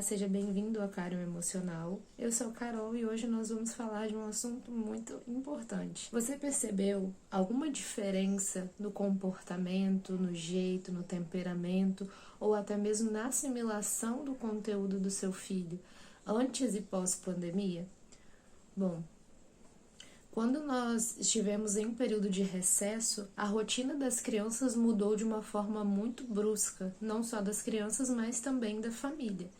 seja bem-vindo ao Cário Emocional. Eu sou Carol e hoje nós vamos falar de um assunto muito importante. Você percebeu alguma diferença no comportamento, no jeito, no temperamento ou até mesmo na assimilação do conteúdo do seu filho antes e pós-pandemia? Bom, quando nós estivemos em um período de recesso, a rotina das crianças mudou de uma forma muito brusca, não só das crianças, mas também da família.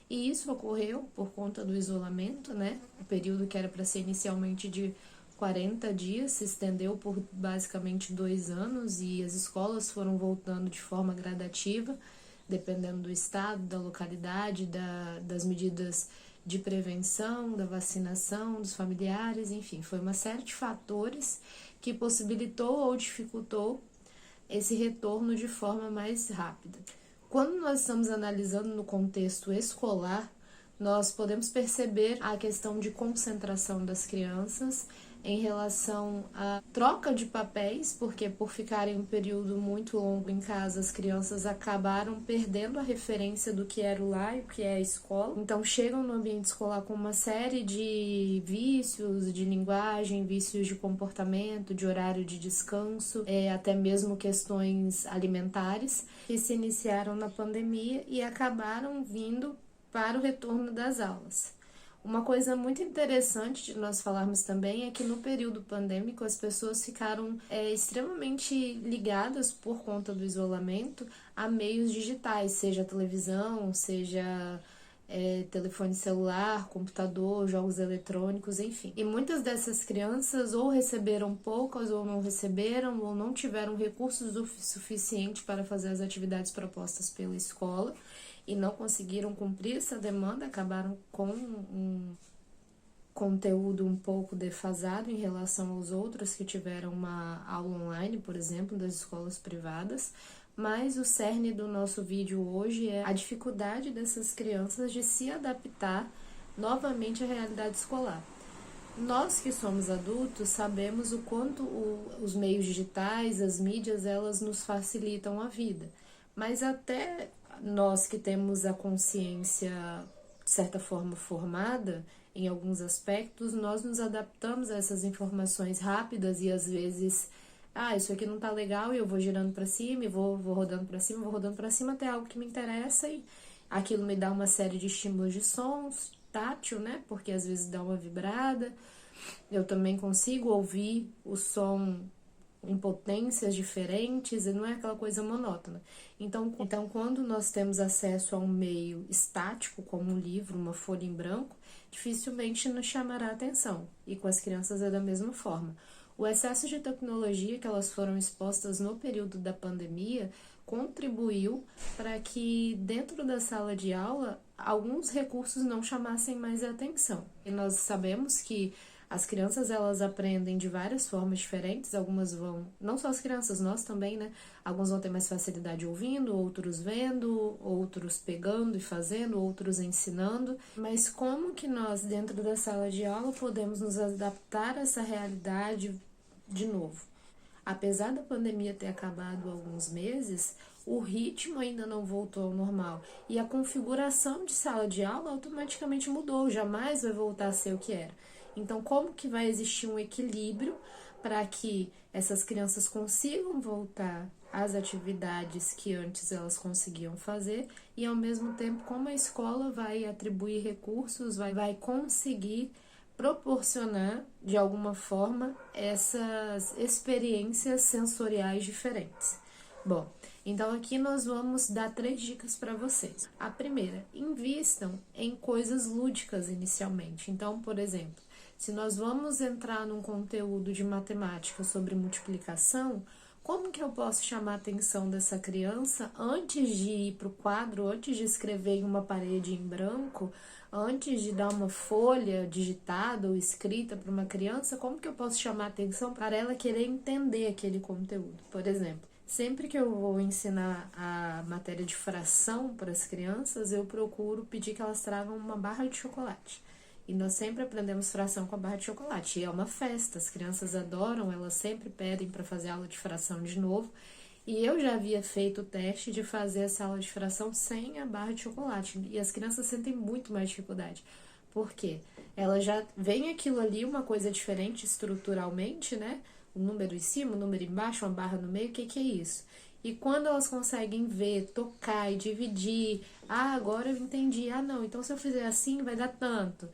E isso ocorreu por conta do isolamento, né? O período que era para ser inicialmente de 40 dias se estendeu por basicamente 2 anos e as escolas foram voltando de forma gradativa, dependendo do estado, da localidade, das medidas de prevenção, da vacinação dos familiares, enfim, foi uma série de fatores que possibilitou ou dificultou esse retorno de forma mais rápida. Quando nós estamos analisando no contexto escolar, nós podemos perceber a questão de concentração das crianças em relação à troca de papéis, porque por ficarem um período muito longo em casa, as crianças acabaram perdendo a referência do que era o lar e o que é a escola. Então chegam no ambiente escolar com uma série de vícios de linguagem, vícios de comportamento, de horário de descanso, até mesmo questões alimentares, que se iniciaram na pandemia e acabaram vindo para o retorno das aulas. Uma coisa muito interessante de nós falarmos também é que no período pandêmico as pessoas ficaram extremamente ligadas por conta do isolamento a meios digitais, seja televisão, seja telefone celular, computador, jogos eletrônicos, enfim. E muitas dessas crianças ou receberam poucas ou não tiveram recursos o suficiente para fazer as atividades propostas pela escola e não conseguiram cumprir essa demanda, acabaram com um conteúdo um pouco defasado em relação aos outros que tiveram uma aula online, por exemplo, das escolas privadas. Mas o cerne do nosso vídeo hoje é a dificuldade dessas crianças de se adaptar novamente à realidade escolar. Nós que somos adultos sabemos o quanto os meios digitais, as mídias, elas nos facilitam a vida. Mas até nós que temos a consciência, de certa forma, formada em alguns aspectos, nós nos adaptamos a essas informações rápidas e às vezes, isso aqui não tá legal e eu vou girando para cima e vou rodando para cima, vou rodando para cima até algo que me interessa e aquilo me dá uma série de estímulos de sons, tátil, né? Porque às vezes dá uma vibrada. Eu também consigo ouvir o som em potências diferentes e não é aquela coisa monótona. Então, quando nós temos acesso a um meio estático, como um livro, uma folha em branco, dificilmente nos chamará a atenção. E com as crianças é da mesma forma. O excesso de tecnologia que elas foram expostas no período da pandemia contribuiu para que dentro da sala de aula alguns recursos não chamassem mais a atenção. E nós sabemos que as crianças, elas aprendem de várias formas diferentes, algumas vão, não só as crianças, nós também, né? Alguns vão ter mais facilidade ouvindo, outros vendo, outros pegando e fazendo, outros ensinando. Mas como que nós, dentro da sala de aula, podemos nos adaptar a essa realidade de novo? Apesar da pandemia ter acabado há alguns meses, o ritmo ainda não voltou ao normal. E a configuração de sala de aula automaticamente mudou, jamais vai voltar a ser o que era. Então, como que vai existir um equilíbrio para que essas crianças consigam voltar às atividades que antes elas conseguiam fazer e, ao mesmo tempo, como a escola vai atribuir recursos, vai conseguir proporcionar, de alguma forma, essas experiências sensoriais diferentes. Bom, então aqui nós vamos dar 3 dicas para vocês. A primeira, invistam em coisas lúdicas inicialmente. Então, por exemplo, se nós vamos entrar num conteúdo de matemática sobre multiplicação, como que eu posso chamar a atenção dessa criança antes de ir para o quadro, antes de escrever em uma parede em branco, antes de dar uma folha digitada ou escrita para uma criança, como que eu posso chamar a atenção para ela querer entender aquele conteúdo? Por exemplo, sempre que eu vou ensinar a matéria de fração para as crianças, eu procuro pedir que elas tragam uma barra de chocolate. E nós sempre aprendemos fração com a barra de chocolate. E é uma festa, as crianças adoram, elas sempre pedem para fazer aula de fração de novo. E eu já havia feito o teste de fazer essa aula de fração sem a barra de chocolate. E as crianças sentem muito mais dificuldade. Por quê? Ela já vem aquilo ali, uma coisa diferente estruturalmente, né? Um número em cima, um número embaixo, uma barra no meio, o que que é isso? E quando elas conseguem ver, tocar e dividir, agora eu entendi, não, então se eu fizer assim vai dar tanto.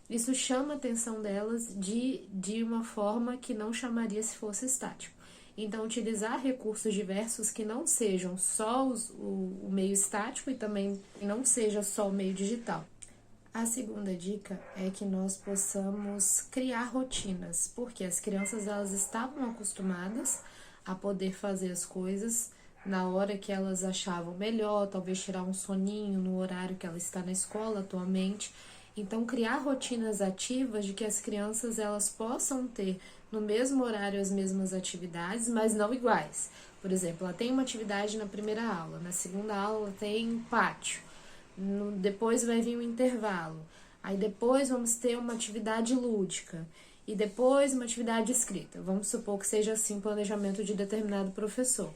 Isso chama a atenção delas de uma forma que não chamaria se fosse estático. Então, utilizar recursos diversos que não sejam só o meio estático e também não seja só o meio digital. A segunda dica é que nós possamos criar rotinas, porque as crianças elas estavam acostumadas a poder fazer as coisas na hora que elas achavam melhor, talvez tirar um soninho no horário que ela está na escola atualmente. Então, criar rotinas ativas de que as crianças elas possam ter no mesmo horário as mesmas atividades, mas não iguais. Por exemplo, ela tem uma atividade na primeira aula, na segunda aula tem pátio, depois vai vir um intervalo, aí depois vamos ter uma atividade lúdica e depois uma atividade escrita. Vamos supor que seja assim o planejamento de determinado professor.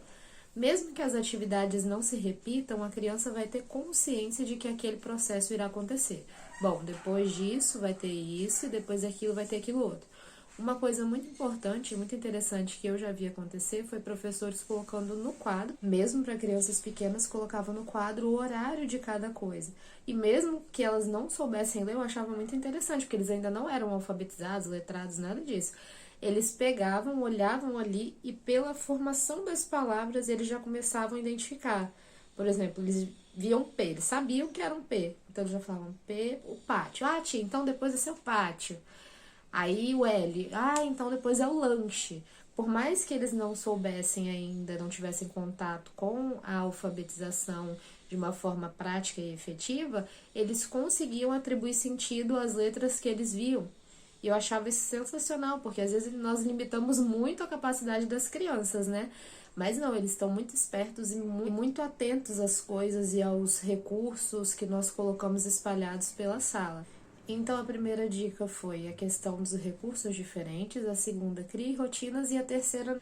Mesmo que as atividades não se repitam, a criança vai ter consciência de que aquele processo irá acontecer. Bom, depois disso vai ter isso e depois daquilo vai ter aquilo outro. Uma coisa muito importante, muito interessante que eu já vi acontecer foi professores colocando no quadro, mesmo para crianças pequenas, colocavam no quadro o horário de cada coisa. E mesmo que elas não soubessem ler, eu achava muito interessante, porque eles ainda não eram alfabetizados, letrados, nada disso. Eles pegavam, olhavam ali e pela formação das palavras eles já começavam a identificar. Por exemplo, eles viam P, eles sabiam que era um P. Então eles já falavam P, o pátio. Tia, então depois é seu pátio. Aí o L, então depois é o lanche. Por mais que eles não soubessem ainda, não tivessem contato com a alfabetização de uma forma prática e efetiva, eles conseguiam atribuir sentido às letras que eles viam. E eu achava isso sensacional, porque às vezes nós limitamos muito a capacidade das crianças, né? Mas não, eles estão muito espertos e muito atentos às coisas e aos recursos que nós colocamos espalhados pela sala. Então, a primeira dica foi a questão dos recursos diferentes, a segunda, crie rotinas, e a terceira,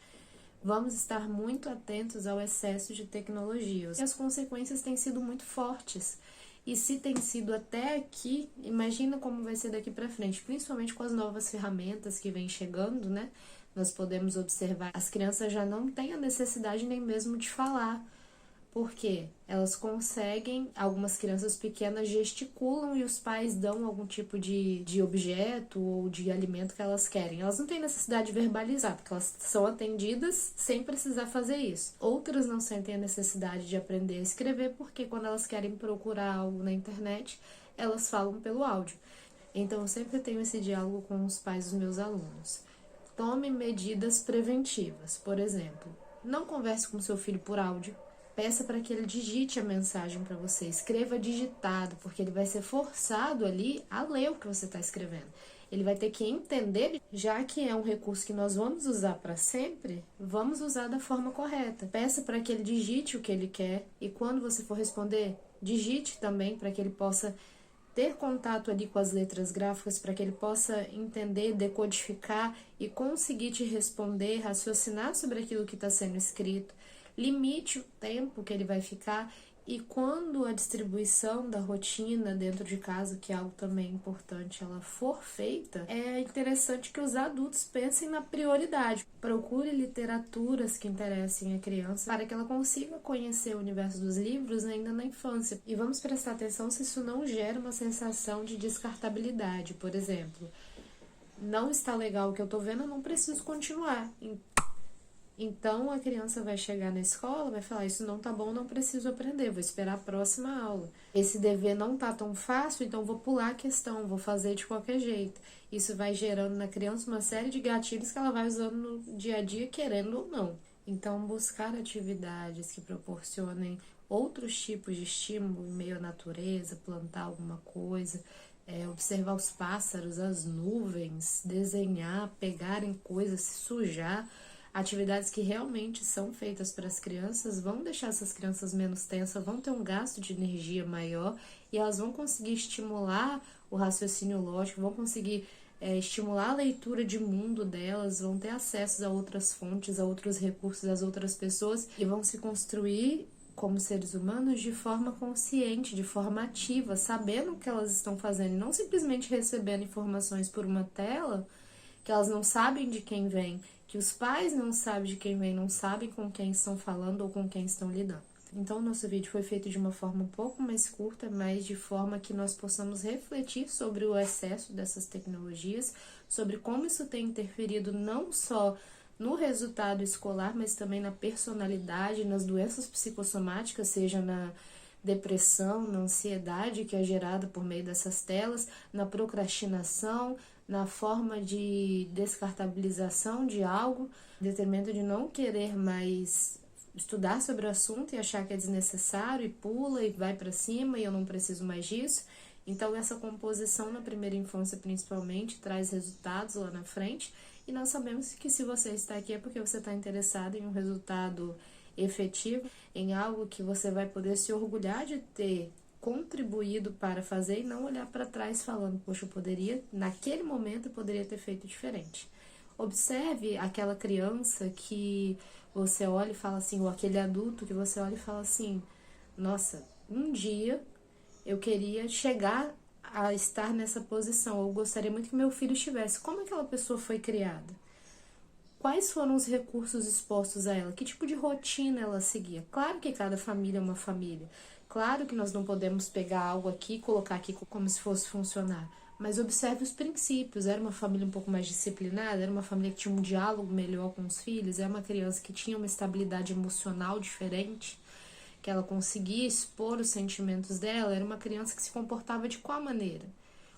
vamos estar muito atentos ao excesso de tecnologia. E as consequências têm sido muito fortes. E se tem sido até aqui, imagina como vai ser daqui para frente, principalmente com as novas ferramentas que vêm chegando, né? Nós podemos observar, as crianças já não têm a necessidade nem mesmo de falar, porque elas conseguem, algumas crianças pequenas gesticulam e os pais dão algum tipo de objeto ou de alimento que elas querem. Elas não têm necessidade de verbalizar, porque elas são atendidas sem precisar fazer isso. Outras não sentem a necessidade de aprender a escrever, porque quando elas querem procurar algo na internet, elas falam pelo áudio. Então, eu sempre tenho esse diálogo com os pais dos meus alunos. Tome medidas preventivas. Por exemplo, não converse com seu filho por áudio. Peça para que ele digite a mensagem para você, escreva digitado, porque ele vai ser forçado ali a ler o que você está escrevendo. Ele vai ter que entender, já que é um recurso que nós vamos usar para sempre, vamos usar da forma correta. Peça para que ele digite o que ele quer e quando você for responder, digite também para que ele possa ter contato ali com as letras gráficas, para que ele possa entender, decodificar e conseguir te responder, raciocinar sobre aquilo que está sendo escrito. Limite o tempo que ele vai ficar e quando a distribuição da rotina dentro de casa, que é algo também importante, ela for feita, é interessante que os adultos pensem na prioridade. Procure literaturas que interessem a criança para que ela consiga conhecer o universo dos livros ainda na infância. E vamos prestar atenção se isso não gera uma sensação de descartabilidade. Por exemplo, não está legal o que eu estou vendo, eu não preciso continuar. Então, a criança vai chegar na escola, vai falar, isso não tá bom, não preciso aprender, vou esperar a próxima aula. Esse dever não tá tão fácil, então vou pular a questão, vou fazer de qualquer jeito. Isso vai gerando na criança uma série de gatilhos que ela vai usando no dia a dia, querendo ou não. Então, buscar atividades que proporcionem outros tipos de estímulo em meio à natureza, plantar alguma coisa, observar os pássaros, as nuvens, desenhar, pegar em coisas, se sujar. Atividades que realmente são feitas para as crianças vão deixar essas crianças menos tensas, vão ter um gasto de energia maior e elas vão conseguir estimular o raciocínio lógico, vão conseguir estimular a leitura de mundo delas, vão ter acesso a outras fontes, a outros recursos das outras pessoas e vão se construir como seres humanos de forma consciente, de forma ativa, sabendo o que elas estão fazendo e não simplesmente recebendo informações por uma tela que elas não sabem de quem vem, que os pais não sabem de quem vem, não sabem com quem estão falando ou com quem estão lidando. Então, o nosso vídeo foi feito de uma forma um pouco mais curta, mas de forma que nós possamos refletir sobre o excesso dessas tecnologias, sobre como isso tem interferido não só no resultado escolar, mas também na personalidade, nas doenças psicossomáticas, seja na depressão, na ansiedade que é gerada por meio dessas telas, na procrastinação, na forma de descartabilização de algo, em detrimento de não querer mais estudar sobre o assunto e achar que é desnecessário e pula e vai para cima e eu não preciso mais disso. Então, essa composição na primeira infância, principalmente, traz resultados lá na frente. E nós sabemos que se você está aqui é porque você está interessado em um resultado efetivo, em algo que você vai poder se orgulhar de ter contribuído para fazer e não olhar para trás falando, poxa, eu poderia, naquele momento, eu poderia ter feito diferente. Observe aquela criança que você olha e fala assim, ou aquele adulto que você olha e fala assim, nossa, um dia eu queria chegar a estar nessa posição, eu gostaria muito que meu filho estivesse. Como aquela pessoa foi criada? Quais foram os recursos expostos a ela? Que tipo de rotina ela seguia? Claro que cada família é uma família. Claro que nós não podemos pegar algo aqui e colocar aqui como se fosse funcionar. Mas observe os princípios. Era uma família um pouco mais disciplinada? Era uma família que tinha um diálogo melhor com os filhos? Era uma criança que tinha uma estabilidade emocional diferente? Que ela conseguia expor os sentimentos dela? Era uma criança que se comportava de qual maneira?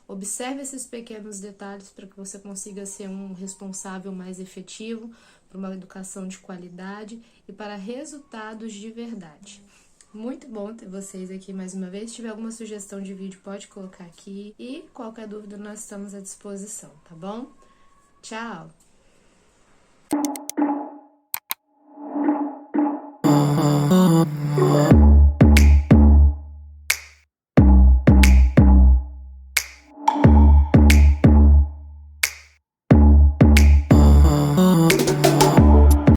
Observe esses pequenos detalhes para que você consiga ser um responsável mais efetivo para uma educação de qualidade e para resultados de verdade. Muito bom ter vocês aqui mais uma vez. Se tiver alguma sugestão de vídeo, pode colocar aqui. E qualquer dúvida, nós estamos à disposição, tá bom? Tchau!